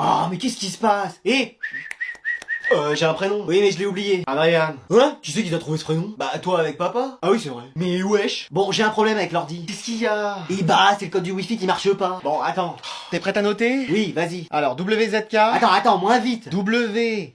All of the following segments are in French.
Oh, mais qu'est-ce qui se passe? J'ai un prénom. Oui, mais je l'ai oublié. Adrien. Hein? Qui c'est qui t'a trouvé ce prénom? Bah toi avec papa. Ah oui, c'est vrai. Mais wesh. Bon, j'ai un problème avec l'ordi. Qu'est-ce qu'il y a? Et bah, c'est le code du wifi qui marche pas. Bon, attends. T'es prête à noter? Oui, vas-y. Alors, WZK. Attends, moins vite. WZK.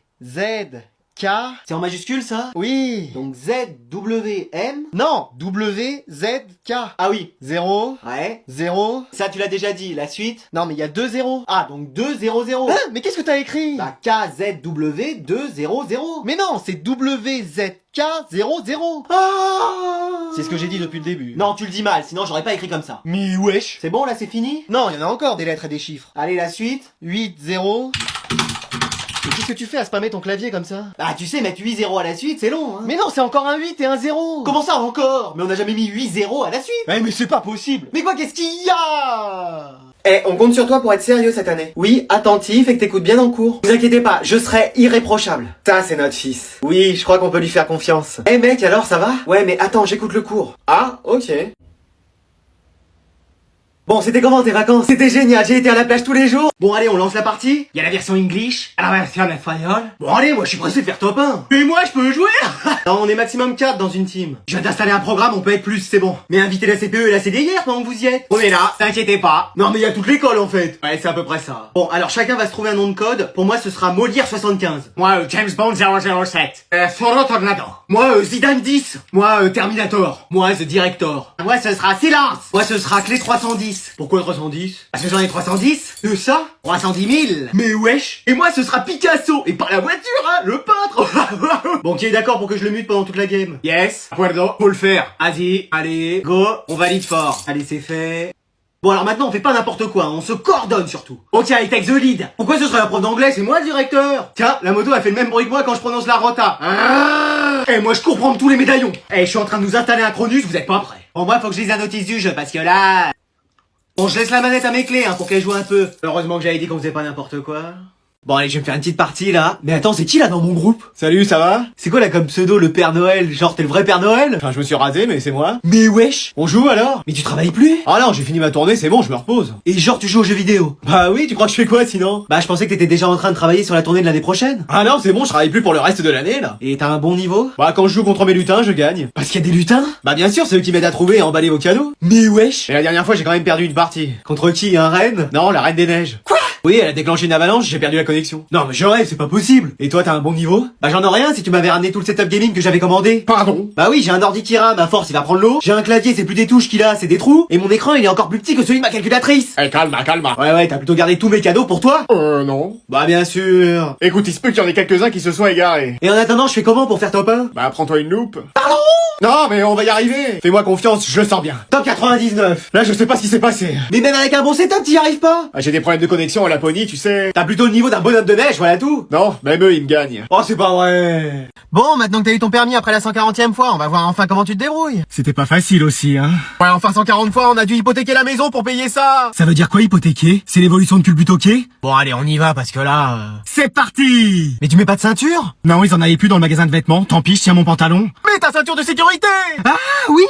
C'est en majuscule, ça? Oui. Donc ZWM. Non, WZK. Ah oui. 0, Ouais. 0. Ça, tu l'as déjà dit. La suite? Non, mais il y a 2 zéros. Ah, donc 200. Hein? Mais qu'est-ce que t'as écrit? Bah, KZW 200. Mais non, c'est WZK 00. Ah! C'est ce que j'ai dit depuis le début. Non, tu le dis mal, sinon j'aurais pas écrit comme ça. Mais wesh. C'est bon, là, c'est fini? Non, il y en a encore des lettres et des chiffres. Allez, la suite. 8, 0. Mais qu'est-ce que tu fais à spammer ton clavier comme ça? Bah, tu sais, mettre 8 zéros à la suite, c'est long, hein. Mais non, c'est encore un 8 et un 0. Comment ça encore? Mais on a jamais mis 8 zéros à la suite. Eh, mais c'est pas possible. Mais quoi, qu'est-ce qu'il y a? On compte sur toi pour être sérieux cette année. Oui, attentif et que t'écoutes bien en cours. Vous inquiétez pas, je serai irréprochable. Ça, c'est notre fils. Oui, je crois qu'on peut lui faire confiance. Mec, alors, ça va? Ouais, mais attends, j'écoute le cours. Ah, ok. Bon, c'était comment tes vacances? C'était génial, j'ai été à la plage tous les jours. Bon, allez, on lance la partie. Il y a la version English, la version espagnole. Bon, allez, moi je suis pressé de faire top 1. Et moi, je peux jouer? Non, on est maximum 4 dans une team. Je viens d'installer un programme, on peut être plus, c'est bon. Mais invitez la CPE et la CDIR pendant que vous y êtes. On est là, t'inquiétez pas. Non, mais il y a toute l'école en fait. Ouais, c'est à peu près ça. Bon, alors chacun va se trouver un nom de code. Pour moi, ce sera Molière 75. Moi, James Bond 007. Foro Tornado. Moi, Zidane 10. Moi, Terminator. Moi, The Director. Moi, ce sera Silence. Moi, ce sera Clé 310. Pourquoi 310? Parce que j'en ai 310. De ça? 310 000. Mais wesh. Et moi, ce sera Picasso. Et pas la voiture, hein, le peintre. Bon, qui est d'accord pour que je le mute pendant toute la game? Yes. Acuerdo. Faut le faire. Vas-y, allez, go. On valide fort. Allez, c'est fait. Bon, alors maintenant, on fait pas n'importe quoi, hein, on se coordonne surtout. Ok, I take the lead. Pourquoi ce serait la prof d'anglais? C'est moi le directeur. Tiens, la moto, elle fait le même bruit que moi quand je prononce la rota. Eh, moi, je cours prendre tous les médaillons. Eh, je suis en train de nous installer un Cronus, vous êtes pas prêts. Bon, moi, faut que je lise la notice du jeu, parce que là... Bon, je laisse la manette à mes clés, hein, pour qu'elle joue un peu. Heureusement que j'avais dit qu'on faisait pas n'importe quoi. Bon, allez, je vais me faire une petite partie, là. Mais attends, c'est qui, là, dans mon groupe? Salut, ça va? C'est quoi, là, comme pseudo, le Père Noël? Genre, t'es le vrai Père Noël? Enfin, je me suis rasé, mais c'est moi. Mais wesh. On joue alors? Mais tu travailles plus? Ah non, j'ai fini ma tournée, c'est bon, je me repose. Et genre, tu joues aux jeux vidéo? Bah oui, tu crois que je fais quoi sinon? Bah, je pensais que t'étais déjà en train de travailler sur la tournée de l'année prochaine. Ah non, c'est bon, je travaille plus pour le reste de l'année, là. Et t'as un bon niveau? Bah, quand je joue contre mes lutins, je gagne. Parce qu'il y a des lutins? Bah bien sûr, c'est eux qui m'aident à trouver et à emballer vos cadeaux. Mais wesh. Et la dernière fois, j'ai quand même perdu une partie. Contre qui, un reine? Non, la Reine des Neiges. Quoi? Oui, elle a déclenché une avalanche, j'ai perdu la connexion. Non, mais je rêve, c'est pas possible. Et toi, t'as un bon niveau? Bah, j'en ai rien si tu m'avais ramené tout le setup gaming que j'avais commandé. Pardon? Bah oui, j'ai un ordi qui rame, à force il va prendre l'eau. J'ai un clavier, c'est plus des touches qu'il a, c'est des trous. Et mon écran, il est encore plus petit que celui de ma calculatrice. Eh, calma. Ouais, t'as plutôt gardé tous mes cadeaux pour toi? Non. Bah, bien sûr. Écoute, il se peut qu'il y en ait quelques-uns qui se soient égarés. Et en attendant, je fais comment pour faire top 1? Bah, prends-toi une loupe. Pardon? Non, mais on va y arriver. Fais-moi confiance, je le sens bien. Top 99. Là, je sais pas ce qui s'est passé. Mais même avec un bon setup, t'y arrives pas? Ah, j'ai des problèmes de connexion à Laponie, tu sais. T'as plutôt le niveau d'un bonhomme de neige, voilà tout. Non, même eux, ils me gagnent. Oh, c'est pas vrai. Bon, maintenant que t'as eu ton permis après la 140e fois, on va voir enfin comment tu te débrouilles. C'était pas facile aussi, hein. Ouais, enfin 140 fois, on a dû hypothéquer la maison pour payer ça. Ça veut dire quoi hypothéquer? C'est l'évolution de culbutoqué? Bon, allez, on y va, parce que là... C'est parti! Mais tu mets pas de ceinture? Non, ils en avaient plus dans le magasin de vêtements, tant pis, je tiens mon pantalon. Mais ta ceinture de sécurité! Ah oui!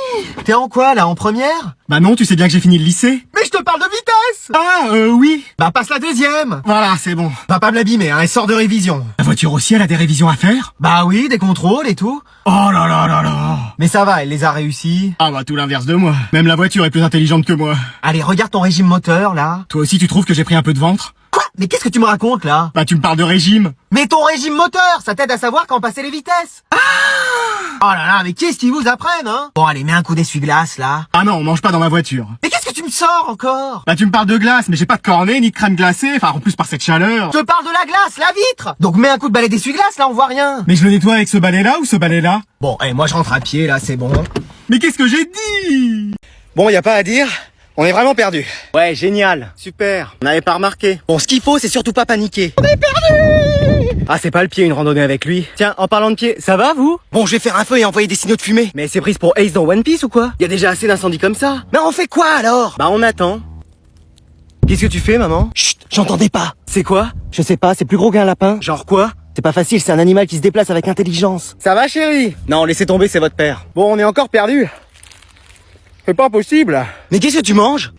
T'es en quoi, là, en première? Bah non, tu sais bien que j'ai fini le lycée. Mais je te parle de vitesse! Ah, oui. Bah passe la deuxième. Voilà, c'est bon. Va pas me l'abîmer, hein, elle sort de révision. La voiture aussi, elle a des révisions à faire? Bah oui, des contrôles et tout. Oh là là là là! Mais ça va, elle les a réussis. Ah bah tout l'inverse de moi. Même la voiture est plus intelligente que moi. Allez, regarde ton régime moteur, là. Toi aussi, tu trouves que j'ai pris un peu de ventre? Quoi? Mais qu'est-ce que tu me racontes, là? Bah tu me parles de régime. Mais ton régime moteur, ça t'aide à savoir quand passer les vitesses. Ah! Oh là là, mais qu'est-ce qu'ils vous apprennent, hein? Bon, allez, mets un coup d'essuie-glace, là. Ah non, on mange pas dans ma voiture. Mais qu'est-ce que tu me sors, encore? Bah tu me parles de glace, mais j'ai pas de cornet ni de crème glacée, enfin en plus par cette chaleur. Je te parle de la glace, la vitre. Donc mets un coup de balai d'essuie-glace, là, on voit rien. Mais je le nettoie avec ce balai-là ou ce balai-là? Bon, allez, moi je rentre à pied, là, c'est bon. Mais qu'est-ce que j'ai dit? Bon, y a pas à dire. On est vraiment perdu. Ouais, génial. Super. On n'avait pas remarqué. Bon, ce qu'il faut, c'est surtout pas paniquer. Ah, c'est pas le pied, une randonnée avec lui. Tiens, en parlant de pied, ça va, vous? Bon, je vais faire un feu et envoyer des signaux de fumée. Mais c'est prise pour Ace dans One Piece ou quoi? Y a déjà assez d'incendies comme ça. Mais on fait quoi, alors? Bah, on attend. Qu'est-ce que tu fais, maman? Chut, j'entendais pas. C'est quoi? Je sais pas, c'est plus gros qu'un lapin. Genre quoi? C'est pas facile, c'est un animal qui se déplace avec intelligence. Ça va, chérie? Non, laissez tomber, c'est votre père. Bon, on est encore perdu. C'est pas possible. Mais qu'est-ce que tu manges?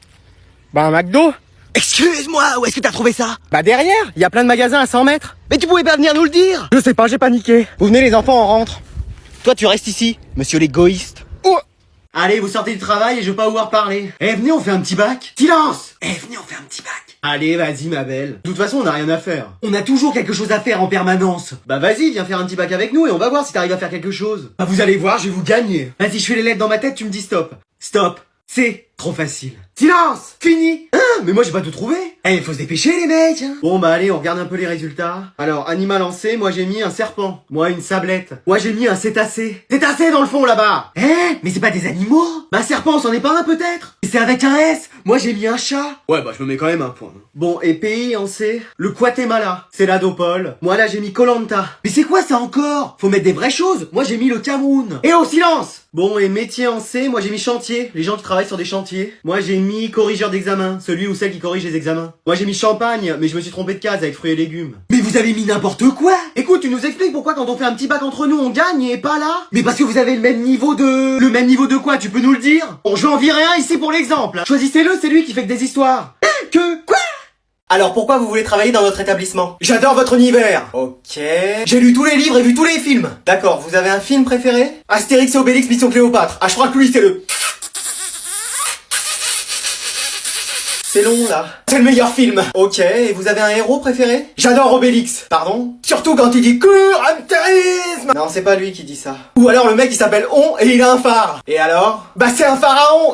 Bah, un McDo. Excuse-moi, où est-ce que t'as trouvé ça? Bah derrière, il y a plein de magasins à 100 mètres. Mais tu pouvais pas venir nous le dire. Je sais pas, j'ai paniqué. Vous venez les enfants, on rentre. Toi tu restes ici, monsieur l'égoïste. Oh. Allez, vous sortez du travail et je veux pas vous voir parler. Eh, venez, on fait un petit bac. Silence. Eh, venez, on fait un petit bac. Allez, vas-y ma belle. De toute façon, on a rien à faire. On a toujours quelque chose à faire en permanence. Bah vas-y, viens faire un petit bac avec nous et on va voir si t'arrives à faire quelque chose. Bah vous allez voir, je vais vous gagner. Vas-y, je fais les lettres dans ma tête, tu me dis stop. Stop. C'est trop facile. Silence. Fini. Hein? Mais moi j'ai pas tout trouvé. Eh, faut se dépêcher les mecs. Bon bah allez, on regarde un peu les résultats. Alors, animal lancé, moi j'ai mis un serpent. Moi une sablette. Moi j'ai mis un cétacé. Cétacé dans le fond là-bas. Eh, mais c'est pas des animaux? Bah serpent, c'en est pas un peut-être? Et c'est avec un S. Moi j'ai mis un chat. Ouais bah je me mets quand même un point. Bon, et pays en C, le Guatemala. C'est l'Adopole. Moi là j'ai mis Koh Lanta. Mais c'est quoi ça encore? Faut mettre des vraies choses. Moi j'ai mis le Cameroun. Et oh silence. Bon, et métier en C, moi j'ai mis chantier. Les gens qui travaillent sur des chantiers. Moi j'ai mis corrigeur d'examen. Celui ou celle qui corrige les examens. Moi j'ai mis champagne, mais je me suis trompé de case avec fruits et légumes. Mais vous avez mis n'importe quoi. Écoute, tu nous expliques pourquoi quand on fait un petit bac entre nous on gagne et pas là? Mais parce que vous avez le même niveau de... Le même niveau de quoi? Tu peux nous le dire? Bon, je vais en virer un ici pour l'exemple. Choisissez-le, c'est lui qui fait que des histoires. Quoi? Alors pourquoi vous voulez travailler dans notre établissement? J'adore votre univers. Ok. J'ai lu tous les livres et vu tous les films. D'accord, vous avez un film préféré? Astérix et Obélix Mission Cléopâtre. Ah, je crois que lui c'est le... C'est long là. C'est le meilleur film. Ok, et vous avez un héros préféré? J'adore Obélix. Pardon? Surtout quand il dit curantérisme. Non, c'est pas lui qui dit ça. Ou alors le mec il s'appelle On et il a un phare. Et alors? Bah c'est un pharaon.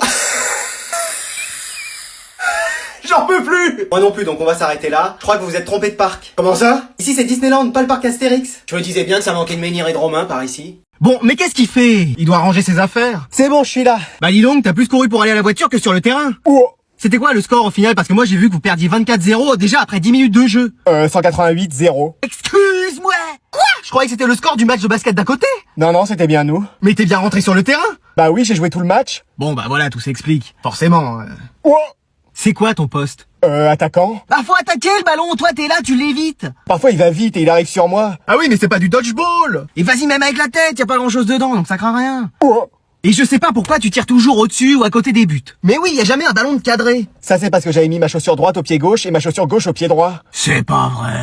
J'en peux plus. Moi non plus, donc on va s'arrêter là. Je crois que vous vous êtes trompé de parc. Comment ça? Ici c'est Disneyland, pas le parc Astérix. Je me disais bien que ça manquait de menhir et de Romain par ici. Bon, mais qu'est-ce qu'il fait? Il doit ranger ses affaires. C'est bon, je suis là. Bah dis donc, t'as plus couru pour aller à la voiture que sur le terrain. Oh. C'était quoi le score au final? Parce que moi j'ai vu que vous perdiez 24-0 déjà après 10 minutes de jeu. 188-0. Excuse-moi. Quoi? Je croyais que c'était le score du match de basket d'à côté. Non, c'était bien nous. Mais t'es bien rentré sur le terrain? Bah oui, j'ai joué tout le match. Bon bah voilà, tout s'explique. Forcément. Oh. C'est quoi ton poste? Attaquant. Bah faut attaquer le ballon, toi t'es là, tu l'évites. Parfois il va vite et il arrive sur moi. Ah oui, mais c'est pas du dodgeball. Et vas-y même avec la tête, y a pas grand chose dedans, donc ça craint rien. Oh. Et je sais pas pourquoi tu tires toujours au-dessus ou à côté des buts. Mais oui, y a jamais un ballon de cadré. Ça c'est parce que j'avais mis ma chaussure droite au pied gauche et ma chaussure gauche au pied droit. C'est pas vrai.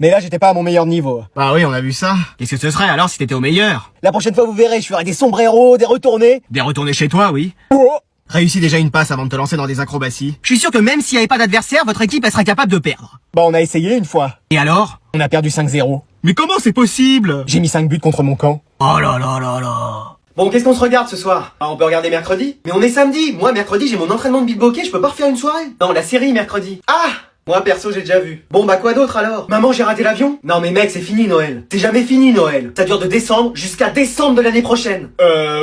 Mais là j'étais pas à mon meilleur niveau. Bah oui, on a vu ça. Qu'est-ce que ce serait alors si t'étais au meilleur? La prochaine fois vous verrez, je ferai des sombreros, des retournés. Des retournés chez toi, oui. Oh. Réussis déjà une passe avant de te lancer dans des acrobaties. Je suis sûr que même s'il y avait pas d'adversaire, votre équipe elle serait capable de perdre. Bah on a essayé une fois. Et alors? On a perdu 5-0. Mais comment c'est possible? J'ai mis 5 buts contre mon camp. Oh là là là là. Bon, qu'est-ce qu'on se regarde ce soir? Ah, on peut regarder mercredi? Mais on est samedi. Moi, mercredi, j'ai mon entraînement de beatboxer, je peux pas refaire une soirée. Non, la série mercredi. Ah! Moi, perso, j'ai déjà vu. Bon, bah quoi d'autre alors? Maman, j'ai raté l'avion? Non, mais mec, c'est fini Noël. C'est jamais fini Noël. Ça dure de décembre jusqu'à décembre de l'année prochaine.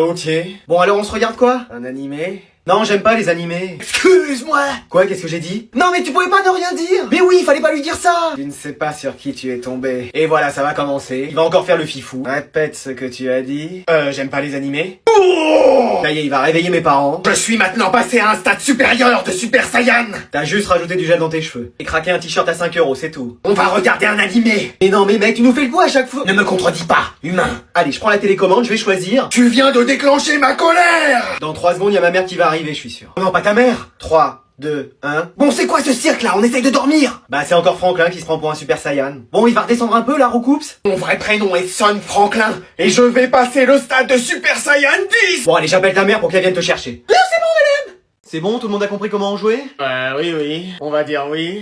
Ok. Bon, alors on se regarde quoi? Un animé? Non, j'aime pas les animés. Excuse-moi. Quoi, qu'est-ce que j'ai dit? Non, mais tu pouvais pas ne rien dire. Mais oui, fallait pas lui dire ça. Tu ne sais pas sur qui tu es tombé. Et voilà, ça va commencer. Il va encore faire le fifou. Répète ce que tu as dit. J'aime pas les animés. Oh, ça y est, il va réveiller mes parents. Je suis maintenant passé à un stade supérieur de Super Saiyan. T'as juste rajouté du gel dans tes cheveux. Et craqué un t-shirt à 5 €, c'est tout. On va regarder un animé. Mais non, mais mec, tu nous fais le coup à chaque fois. Ne me contredis pas, humain. Allez, je prends la télécommande, je vais choisir. Tu viens de déclencher ma colère. Dans 3 secondes, il y a ma mère qui va arriver, je suis sûr. Non, pas ta mère. 3, 2, 1. Bon, c'est quoi ce cirque là? On essaye de dormir. Bah, c'est encore Franklin qui se prend pour un Super Saiyan. Bon, il va redescendre un peu, là, Roucoups. Mon vrai prénom est Son Franklin. Et je vais passer le stade de Super Saiyan 10. Bon, allez, j'appelle ta mère pour qu'elle vienne te chercher. Non, c'est bon, madame. C'est bon, tout le monde a compris comment on jouait? Oui. On va dire oui.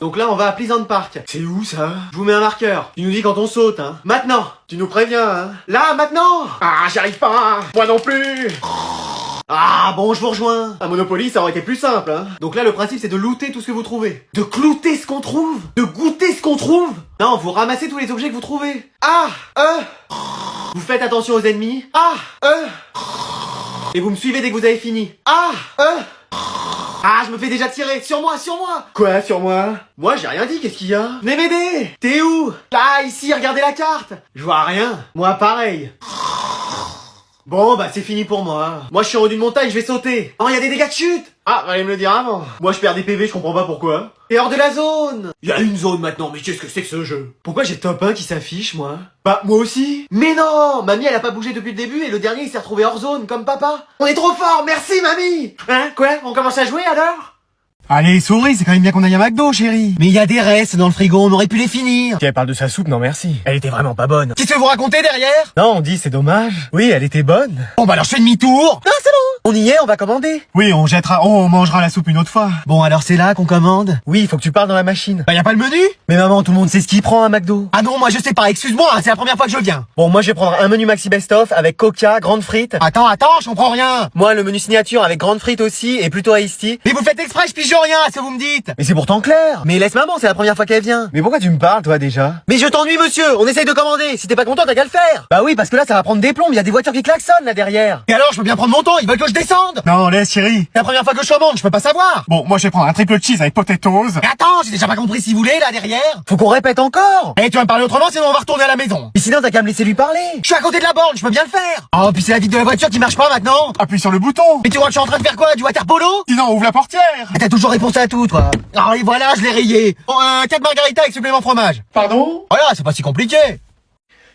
Donc là, on va à Pleasant Park. C'est où ça? Je vous mets un marqueur. Tu nous dis quand on saute, hein. Maintenant. Tu nous préviens, hein. Là, maintenant. Ah, j'arrive pas. Moi non plus. Ah, bon, je vous rejoins. Un Monopoly, ça aurait été plus simple, hein. Donc là, le principe, c'est de looter tout ce que vous trouvez. De clouter ce qu'on trouve. De goûter ce qu'on trouve. Non, vous ramassez tous les objets que vous trouvez. Ah, Vous faites attention aux ennemis. Ah, Et vous me suivez dès que vous avez fini. Ah, Ah, je me fais déjà tirer. Sur moi, sur moi. Quoi sur moi? Moi, j'ai rien dit, qu'est-ce qu'il y a? Venez m'aider. T'es où? Là, ici, regardez la carte. Je vois rien. Moi, pareil. Bon, bah, c'est fini pour moi. Moi, je suis en haut d'une montagne, je vais sauter. Oh, il y a des dégâts de chute. Ah, fallait me le dire avant. Moi, je perds des PV, je comprends pas pourquoi. T'es hors de la zone. Il y a une zone maintenant, mais qu'est-ce que c'est que ce jeu? Pourquoi j'ai top 1 qui s'affiche, moi? Bah, moi aussi. Mais non, mamie, elle a pas bougé depuis le début et le dernier, il s'est retrouvé hors zone, comme papa. On est trop fort, merci, mamie. Hein, quoi? On commence à jouer, alors? Allez, souris, c'est quand même bien qu'on aille à McDo, chérie. Mais il y a des restes dans le frigo, on aurait pu les finir. Si elle parle de sa soupe, non merci. Elle était vraiment pas bonne. Qu'est-ce que vous racontez derrière? Non, on dit c'est dommage. Oui, elle était bonne. Bon bah alors je fais demi-tour. Non, c'est bon. On y est, on va commander. Oui, on mangera la soupe une autre fois. Bon alors c'est là qu'on commande. Oui, il faut que tu parles dans la machine. Bah y a pas le menu? Mais maman, tout le monde sait ce qu'il prend à McDo. Ah non, moi je sais pas, excuse-moi, c'est la première fois que je viens. Bon, moi je vais prendre un menu maxi best-of avec coca, grande frite. Attends, je comprends rien. Moi, le menu signature avec grande frite aussi et plutôt iced tea. Mais vous faites exprès, je pige rien à ce que vous me dites. Mais c'est pourtant clair. Mais laisse maman, c'est la première fois qu'elle vient. Mais pourquoi tu me parles, toi, déjà? Mais je t'ennuie monsieur, on essaye de commander. Si t'es pas content, t'as qu'à le faire. Bah oui, parce que là, ça va prendre des plombs. Il y a des voitures qui klaxonnent là derrière. Et alors, je peux bien prendre mon temps, ils veulent que je descende. Non, laisse, chérie. C'est la première fois que je commande, je peux pas savoir. Bon, moi, je vais prendre un triple cheese avec potatoes. Mais attends, j'ai déjà pas compris si vous voulez là derrière. Faut qu'on répète encore. Eh, tu vas me parler autrement, sinon on va retourner à la maison. Et sinon, t'as qu'à me laisser lui parler. Je suis à côté de la borne, je peux bien le faire. Oh, puis c'est la vitre de la voiture qui marche pas maintenant. Appuie sur le bouton. Mais tu vois que je suis en train de faire quoi, du water polo? Sinon, ouvre la portière. Ah, t'as toujours réponse à tout, toi. Ah, et voilà, je l'ai rayé. Bon, 4 margaritas avec supplément fromage. Pardon? Voilà, c'est pas si compliqué.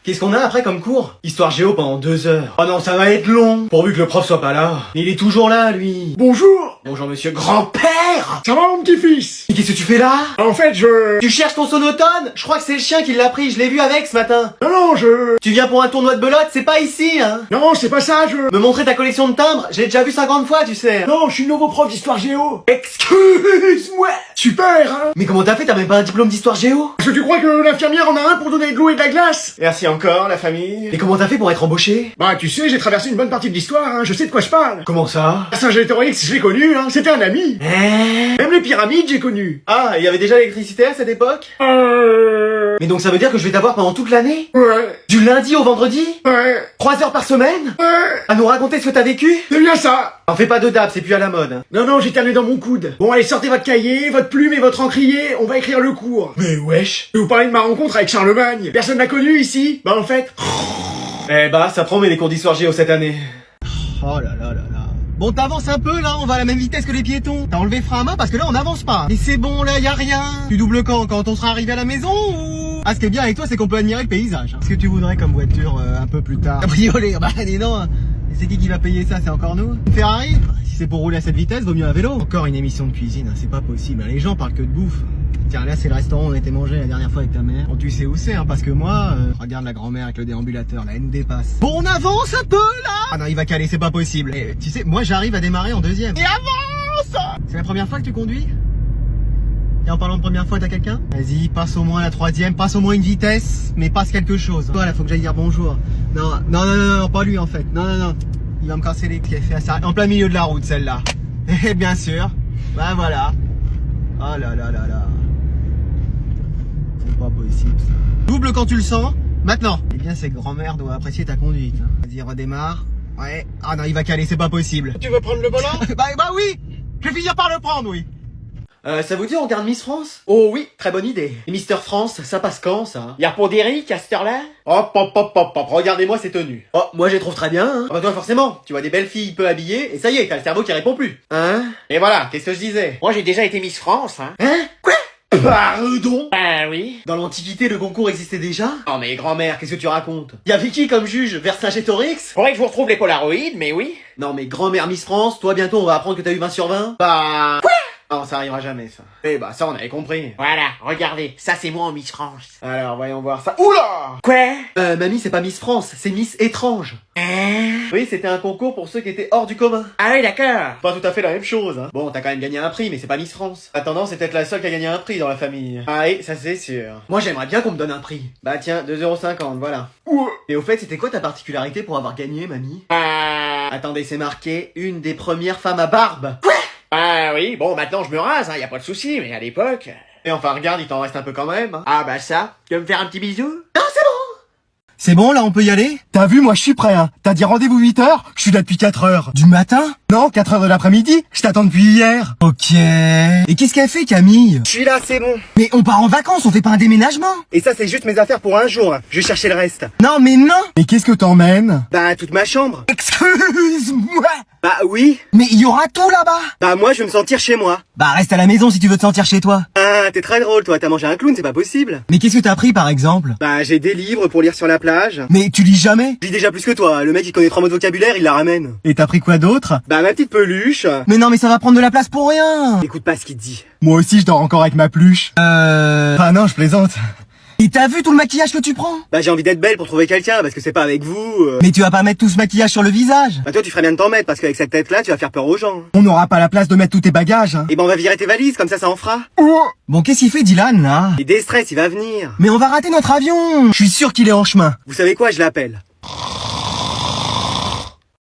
Qu'est-ce qu'on a après comme cours? Histoire géo pendant 2 heures. Oh non, ça va être long. Pourvu que le prof soit pas là. Mais il est toujours là, lui. Bonjour! Bonjour, monsieur grand-père. Ça va, mon petit-fils? Mais qu'est-ce que tu fais là? En fait, Tu cherches ton sonotone? Je crois que c'est le chien qui l'a pris, je l'ai vu avec ce matin. Non, Tu viens pour un tournoi de belote, c'est pas ici, hein? Non, c'est pas ça, Me montrer ta collection de timbres, je l'ai déjà vu 50 fois, tu sais. Non, je suis nouveau prof d'histoire géo. Excuse-moi. Super, hein? Mais comment t'as fait? T'as même pas un diplôme d'histoire géo? Est-ce que tu crois que l'infirmière en a un pour donner de l'eau et de la glace? Merci encore, la famille. Et comment t'as fait pour être embauché? Bah, tu sais, j'ai traversé une bonne partie de l'histoire, hein, je sais de quoi je parle. Comment ça? Saint-Gétorix, je l'ai connu, hein, c'était un ami. Même les pyramides, j'ai connu. Ah, il y avait déjà l'électricité à cette époque? Mais donc ça veut dire que je vais t'avoir pendant toute l'année? Ouais, Du lundi au vendredi? ouais, 3 heures par semaine? ouais, À nous raconter ce que t'as vécu? c'est bien ça. T'en fais pas de dab, c'est plus à la mode. Hein. Non, j'ai terminé dans mon coude. Bon, allez, sortez votre cahier, votre plume et votre encrier, on va écrire le cours. Mais wesh. Je vais vous parler de ma rencontre avec Charlemagne. Personne l'a connu ici? Bah, en fait... Eh bah, ça promet les cours d'histoire géo cette année. Oh là là là là. Bon, t'avances un peu là, on va à la même vitesse que les piétons. T'as enlevé frein à main parce que là on n'avance pas. Mais c'est bon là, y a rien. Tu doubles quand on sera arrivé à la maison ou... Ah, ce qui est bien avec toi, c'est qu'on peut admirer le paysage. Qu'est-ce que tu voudrais comme voiture un peu plus tard? Cabriolet, bah dis non. Et c'est qui va payer ça? C'est encore nous? Une Ferrari? Si c'est pour rouler à cette vitesse, vaut mieux un vélo. Encore une émission de cuisine, hein, c'est pas possible. Les gens parlent que de bouffe. Tiens, là c'est le restaurant où on était mangé la dernière fois avec ta mère. Bon, tu sais où c'est, hein, parce que moi, regarde la grand-mère avec le déambulateur, là, elle nous dépasse. Bon, on avance un peu, là. Ah non, il va caler, c'est pas possible. Et, tu sais, moi j'arrive à démarrer en deuxième. Et avance! C'est la première fois que tu conduis? Et en parlant de première fois, t'as quelqu'un? Vas-y, passe au moins la troisième, passe au moins une vitesse, mais passe quelque chose. Voilà, faut que j'aille dire bonjour. Non, pas lui en fait. Non. Il va me casser les pieds, fait ça. En plein milieu de la route, celle-là. Et bien sûr. Bah voilà. Oh là là là là. C'est pas possible ça. Double quand tu le sens. Maintenant. Eh bien, c'est que grand-mère doit apprécier ta conduite. Hein. Vas-y, redémarre. Ouais. Ah non, il va caler, c'est pas possible. Tu veux prendre le volant? bah oui. Je vais finir par le prendre, oui. Ça vous dit on regarde Miss France? Oh oui, très bonne idée. Et Mister France, ça passe quand ça? Y'a pour d'Eric à cette heure-là? Hop, regardez-moi ces tenues. Oh, moi je les trouve très bien, hein. Ah bah toi forcément, tu vois des belles filles peu habillées, et ça y est, t'as le cerveau qui répond plus. Hein? Et voilà, qu'est-ce que je disais? Moi, j'ai déjà été Miss France, hein. Hein? Quoi? Pardon? Ben oui. Dans l'Antiquité, le concours existait déjà? Oh mais grand-mère, qu'est-ce que tu racontes? Y'avait qui comme juge? Vercingétorix? Faudrait que je vous retrouve les Polaroïdes, mais oui. Non mais grand-mère Miss France, toi bientôt on va apprendre que t'as eu 20 sur 20? Bah... Quoi? Non, ça arrivera jamais, ça. Eh bah, ça, on avait compris. Voilà, regardez, ça c'est moi en Miss France. Alors, voyons voir ça. Oula! Quoi? Mamie, c'est pas Miss France, c'est Miss Étrange. Hein? Oui, c'était un concours pour ceux qui étaient hors du commun. Ah oui, d'accord. Pas tout à fait la même chose, hein. Bon, t'as quand même gagné un prix, mais c'est pas Miss France. Attendant, c'est peut-être la seule qui a gagné un prix dans la famille. Ah oui, ça c'est sûr. Moi, j'aimerais bien qu'on me donne un prix. Bah tiens, 2,50 €, voilà. Et au fait, c'était quoi ta particularité pour avoir gagné, mamie? Attendez, c'est marqué, une des premières femmes à barbe. Quoi? Ah oui, bon, maintenant je me rase, hein, y a pas de souci, mais à l'époque... Et enfin, regarde, il t'en reste un peu quand même. Hein. Ah bah ça, tu veux me faire un petit bisou? Non, c'est bon! C'est bon, là, on peut y aller? T'as vu, moi je suis prêt, hein. T'as dit rendez-vous 8h, je suis là depuis 4h. Du matin? Non, 4h de l'après-midi, je t'attends depuis hier. Ok. Et qu'est-ce qu'elle fait, Camille? Je suis là, c'est bon. Mais on part en vacances, on fait pas un déménagement? Et ça, c'est juste mes affaires pour un jour. Je vais chercher le reste. Non, mais non! Mais qu'est-ce que t'emmènes? Bah, toute ma chambre. Excuse-moi! Bah oui. Mais il y aura tout là-bas. Bah moi je veux me sentir chez moi. Bah reste à la maison si tu veux te sentir chez toi. Ah, t'es très drôle toi, t'as mangé un clown, c'est pas possible. Mais qu'est-ce que t'as pris par exemple? Bah j'ai des livres pour lire sur la plage. Mais tu lis jamais. Je lis déjà plus que toi, le mec il connaît 3 mots de vocabulaire, il la ramène. Et t'as pris quoi d'autre? Bah ma petite peluche. Mais non mais ça va prendre de la place pour rien. Écoute pas ce qu'il te dit. Moi aussi, je dors encore avec ma pluche. Ah non, je plaisante. Et t'as vu tout le maquillage que tu prends? Bah j'ai envie d'être belle pour trouver quelqu'un, parce que c'est pas avec vous. Mais tu vas pas mettre tout ce maquillage sur le visage. Bah toi tu ferais bien de t'en mettre, parce qu'avec cette tête là tu vas faire peur aux gens. On n'aura pas la place de mettre tous tes bagages. Hein. Et ben on va virer tes valises, comme ça en fera. Bon qu'est-ce qu'il fait Dylan là? Et des stress, il va venir. Mais on va rater notre avion. Je suis sûr qu'il est en chemin. Vous savez quoi, je l'appelle.